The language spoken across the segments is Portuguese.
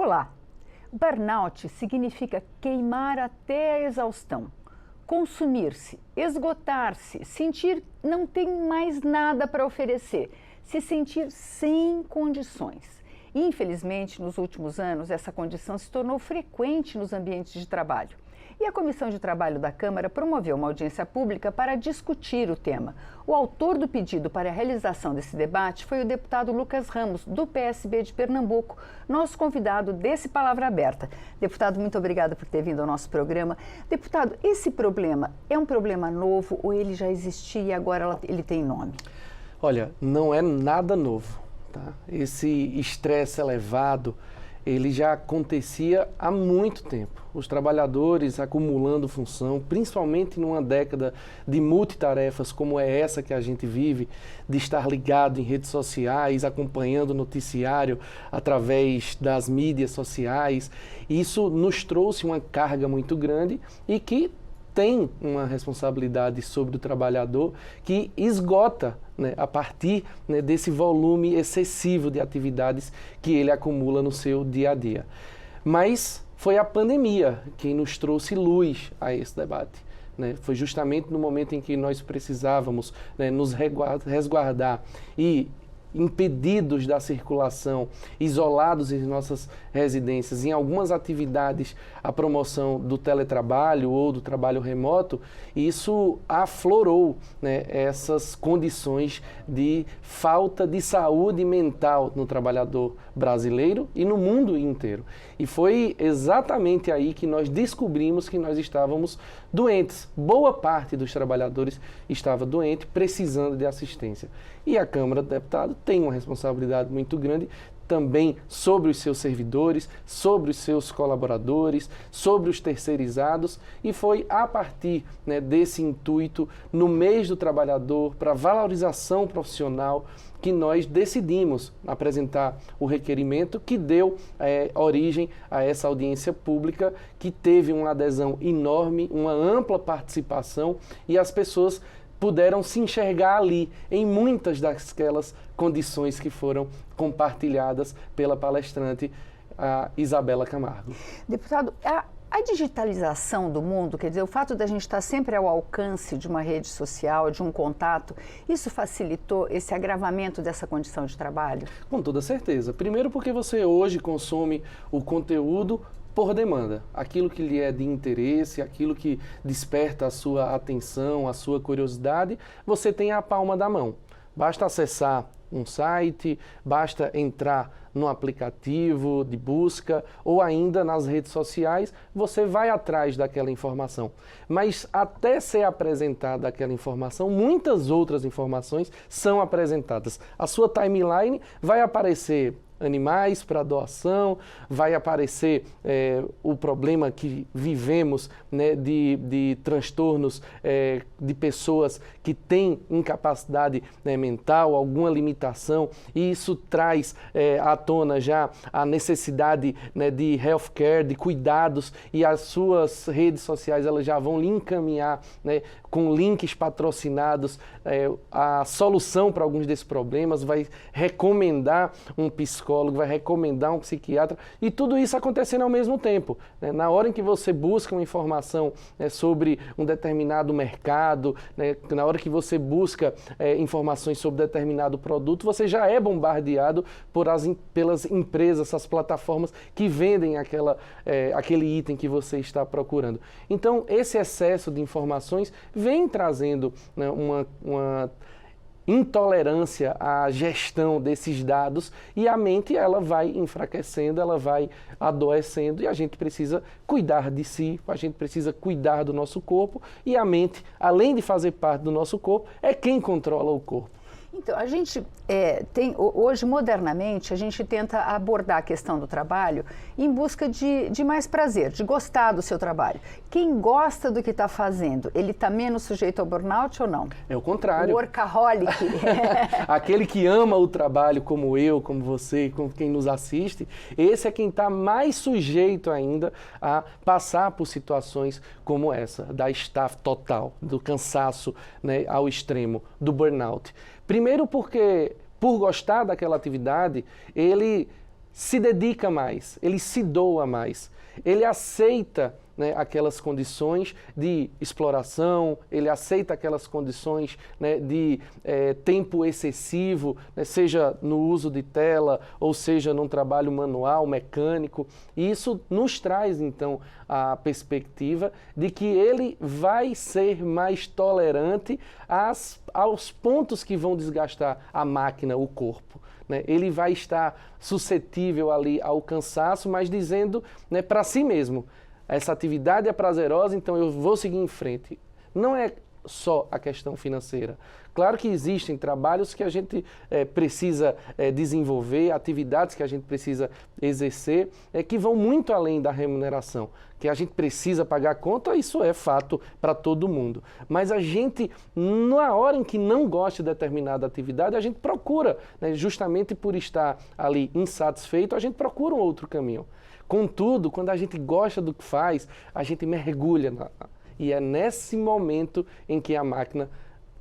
Olá! Burnout significa queimar até a exaustão, consumir-se, esgotar-se, sentir não tem mais nada para oferecer, se sentir sem condições. Infelizmente, nos últimos anos, essa condição se tornou frequente nos ambientes de trabalho. E a Comissão de Trabalho da Câmara promoveu uma audiência pública para discutir o tema. O autor do pedido para a realização desse debate foi o deputado Lucas Ramos, do PSB de Pernambuco, nosso convidado desse Palavra Aberta. Deputado, muito obrigada por ter vindo ao nosso programa. Deputado, esse problema é um problema novo ou ele já existia e agora ele tem nome? Olha, não é nada novo, tá? Esse estresse elevado, ele já acontecia há muito tempo. Os trabalhadores acumulando função, principalmente numa década de multitarefas como é essa que a gente vive, de estar ligado em redes sociais, acompanhando o noticiário através das mídias sociais. Isso nos trouxe uma carga muito grande e que tem uma responsabilidade sobre o trabalhador que esgota, né, a partir, né, desse volume excessivo de atividades que ele acumula no seu dia a dia. Mas foi a pandemia que nos trouxe luz a esse debate, né? Foi justamente no momento em que nós precisávamos, né, nos resguardar e impedidos da circulação, isolados em nossas residências, em algumas atividades, a promoção do teletrabalho ou do trabalho remoto, isso aflorou, né, essas condições de falta de saúde mental no trabalhador brasileiro e no mundo inteiro. E foi exatamente aí que nós descobrimos que nós estávamos doentes. Boa parte dos trabalhadores estava doente, precisando de assistência. E a Câmara do Deputado tem uma responsabilidade muito grande também sobre os seus servidores, sobre os seus colaboradores, sobre os terceirizados, e foi a partir, né, desse intuito, no mês do trabalhador, para valorização profissional, que nós decidimos apresentar o requerimento que deu origem a essa audiência pública, que teve uma adesão enorme, uma ampla participação, e as pessoas puderam se enxergar ali, em muitas daquelas condições que foram compartilhadas pela palestrante, a Isabela Camargo. Deputado, a digitalização do mundo, quer dizer, o fato da gente estar sempre ao alcance de uma rede social, de um contato, isso facilitou esse agravamento dessa condição de trabalho? Com toda certeza. Primeiro porque você hoje consome o conteúdo por demanda, aquilo que lhe é de interesse, aquilo que desperta a sua atenção, a sua curiosidade, você tem à palma da mão. Basta acessar um site, basta entrar no aplicativo de busca ou ainda nas redes sociais, você vai atrás daquela informação. Mas até ser apresentada aquela informação, muitas outras informações são apresentadas. A sua timeline vai aparecer animais para doação, vai aparecer o problema que vivemos, né, de transtornos de pessoas que têm incapacidade, né, mental, alguma limitação, e isso traz à tona já a necessidade, né, de healthcare, de cuidados, e as suas redes sociais elas já vão lhe encaminhar, né, com links patrocinados, a solução para alguns desses problemas, vai recomendar um psicólogo, vai recomendar um psiquiatra, e tudo isso acontecendo ao mesmo tempo, né? Na hora em que você busca uma informação, né, sobre um determinado mercado, né, na hora que você busca informações sobre determinado produto, você já é bombardeado pelas empresas, essas plataformas que vendem aquele item que você está procurando. Então, esse excesso de informações vem trazendo, né, uma intolerância à gestão desses dados, e a mente ela vai enfraquecendo, ela vai adoecendo, e a gente precisa cuidar de si, a gente precisa cuidar do nosso corpo, e a mente, além de fazer parte do nosso corpo, é quem controla o corpo. Então, a gente hoje, modernamente, a gente tenta abordar a questão do trabalho em busca de mais prazer, de gostar do seu trabalho. Quem gosta do que está fazendo, ele está menos sujeito ao burnout ou não? É o contrário. O workaholic. Aquele que ama o trabalho, como eu, como você, como quem nos assiste, esse é quem está mais sujeito ainda a passar por situações como essa, da estafa total, do cansaço, né, ao extremo, do burnout. Primeiro porque, por gostar daquela atividade, ele se dedica mais, ele se doa mais, ele aceita, né, aquelas condições de exploração, ele aceita aquelas condições, né, de tempo excessivo, né, seja no uso de tela ou seja num trabalho manual, mecânico. E isso nos traz, então, a perspectiva de que ele vai ser mais tolerante aos pontos que vão desgastar a máquina, o corpo. Né? Ele vai estar suscetível ali ao cansaço, mas dizendo, né, para si mesmo, essa atividade é prazerosa, então eu vou seguir em frente. Não é só a questão financeira. Claro que existem trabalhos que a gente precisa desenvolver, atividades que a gente precisa exercer, que vão muito além da remuneração. Que a gente precisa pagar a conta, isso é fato para todo mundo. Mas a gente, na hora em que não gosta de determinada atividade, a gente procura, né, justamente por estar ali insatisfeito, a gente procura um outro caminho. Contudo, quando a gente gosta do que faz, a gente mergulha e é nesse momento em que a máquina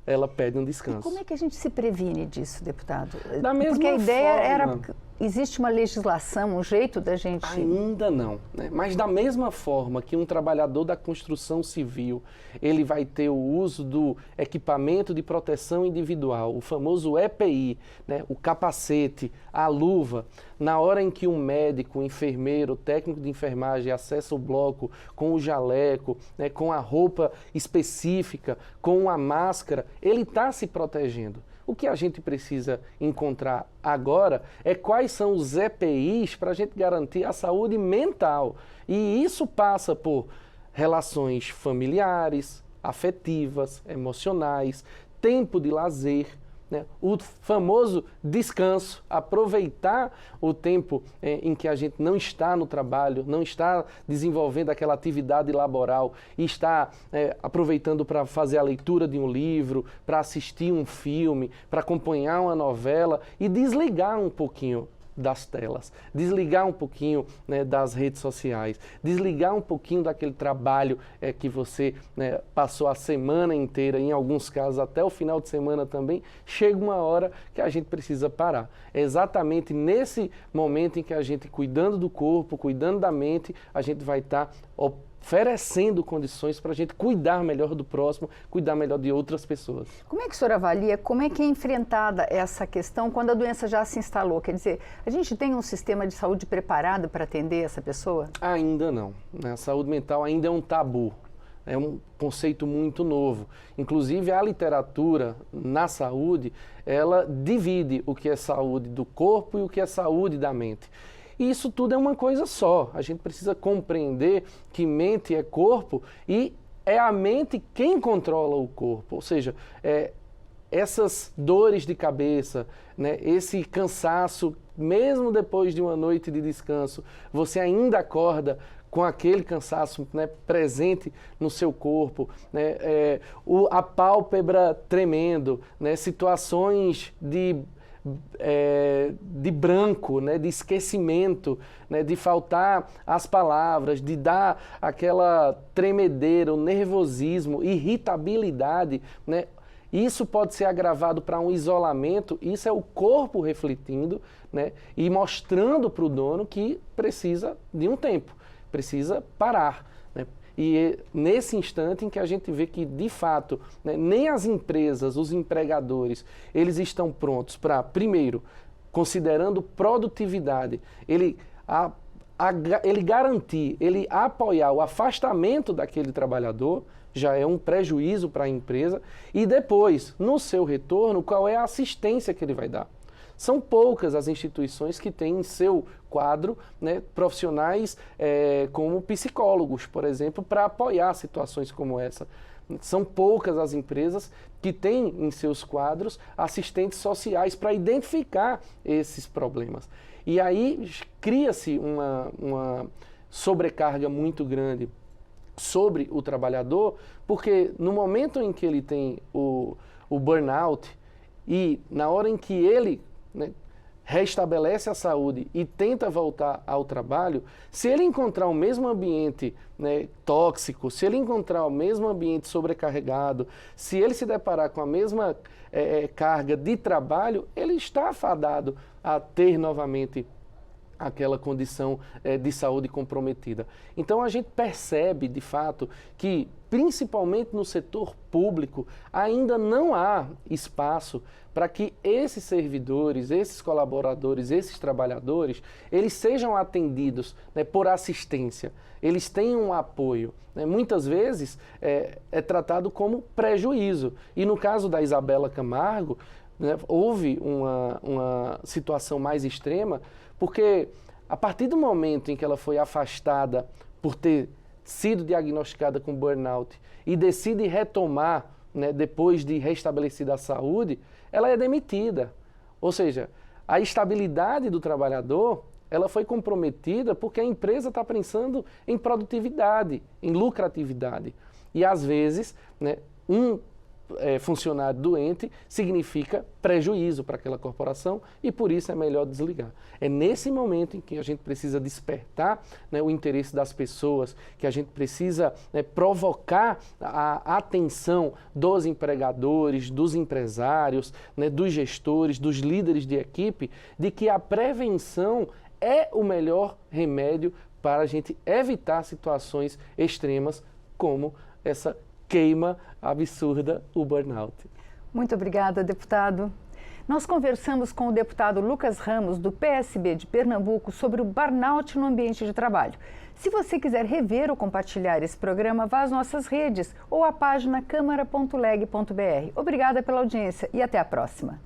ela pede um descanso. E como é que a gente se previne disso, deputado? Da mesma Porque a ideia forma, era... Existe uma legislação, um jeito da gente... Ainda não, né? Mas da mesma forma que um trabalhador da construção civil, ele vai ter o uso do equipamento de proteção individual, o famoso EPI, né? O capacete, a luva, na hora em que um médico, um enfermeiro, o técnico de enfermagem acessa o bloco com o jaleco, né? Com a roupa específica, com a máscara, ele está se protegendo. O que a gente precisa encontrar agora é quais são os EPIs para a gente garantir a saúde mental. E isso passa por relações familiares, afetivas, emocionais, tempo de lazer, né? O famoso descanso, aproveitar o tempo em que a gente não está no trabalho, não está desenvolvendo aquela atividade laboral e está aproveitando para fazer a leitura de um livro, para assistir um filme, para acompanhar uma novela e desligar um pouquinho das telas, desligar um pouquinho, né, das redes sociais, desligar um pouquinho daquele trabalho que você, né, passou a semana inteira, em alguns casos até o final de semana também, chega uma hora que a gente precisa parar. É exatamente nesse momento em que a gente, cuidando do corpo, cuidando da mente, a gente vai estar oferecendo condições para a gente cuidar melhor do próximo, cuidar melhor de outras pessoas. Como é que o senhor avalia, como é que é enfrentada essa questão quando a doença já se instalou? Quer dizer, a gente tem um sistema de saúde preparado para atender essa pessoa? Ainda não, né? A saúde mental ainda é um tabu, é um conceito muito novo. Inclusive a literatura na saúde, ela divide o que é saúde do corpo e o que é saúde da mente. E isso tudo é uma coisa só. A gente precisa compreender que mente é corpo e é a mente quem controla o corpo. Ou seja, essas dores de cabeça, né, esse cansaço, mesmo depois de uma noite de descanso, você ainda acorda com aquele cansaço, né, presente no seu corpo, né, a pálpebra tremendo, né, situações de branco, né, de esquecimento, né, de faltar as palavras, de dar aquela tremedeira, o nervosismo, irritabilidade, né? Isso pode ser agravado para um isolamento, isso é o corpo refletindo, né, e mostrando para o dono que precisa de um tempo, precisa parar. Né? E é nesse instante em que a gente vê que, de fato, né, nem as empresas, os empregadores, eles estão prontos para, primeiro, considerando produtividade, ele garantir, ele apoiar o afastamento daquele trabalhador, já é um prejuízo para a empresa, e depois, no seu retorno, qual é a assistência que ele vai dar. São poucas as instituições que têm em seu quadro, né, profissionais como psicólogos, por exemplo, para apoiar situações como essa. São poucas as empresas que têm em seus quadros assistentes sociais para identificar esses problemas. E aí cria-se uma sobrecarga muito grande sobre o trabalhador, porque no momento em que ele tem o burnout e na hora em que ele, né, restabelece a saúde e tenta voltar ao trabalho, se ele encontrar o mesmo ambiente, né, tóxico, se ele encontrar o mesmo ambiente sobrecarregado, se ele se deparar com a mesma carga de trabalho, ele está afadado a ter novamente aquela condição de saúde comprometida. Então a gente percebe, de fato, que principalmente no setor público ainda não há espaço para que esses servidores, esses colaboradores, esses trabalhadores, eles sejam atendidos, né, por assistência, eles tenham um apoio. Né? Muitas vezes é tratado como prejuízo. E no caso da Isabela Camargo, né, houve uma situação mais extrema, porque a partir do momento em que ela foi afastada por ter sido diagnosticada com burnout e decide retomar, né, depois de restabelecida a saúde, ela é demitida. Ou seja, a estabilidade do trabalhador, ela foi comprometida porque a empresa está pensando em produtividade, em lucratividade. E às vezes, né, funcionário doente significa prejuízo para aquela corporação e por isso é melhor desligar. É nesse momento em que a gente precisa despertar, né, o interesse das pessoas, que a gente precisa, né, provocar a atenção dos empregadores, dos empresários, né, dos gestores, dos líderes de equipe, de que a prevenção é o melhor remédio para a gente evitar situações extremas como essa queima absurda, o burnout. Muito obrigada, deputado. Nós conversamos com o deputado Lucas Ramos, do PSB de Pernambuco, sobre o burnout no ambiente de trabalho. Se você quiser rever ou compartilhar esse programa, vá às nossas redes ou à página câmara.leg.br. Obrigada pela audiência e até a próxima.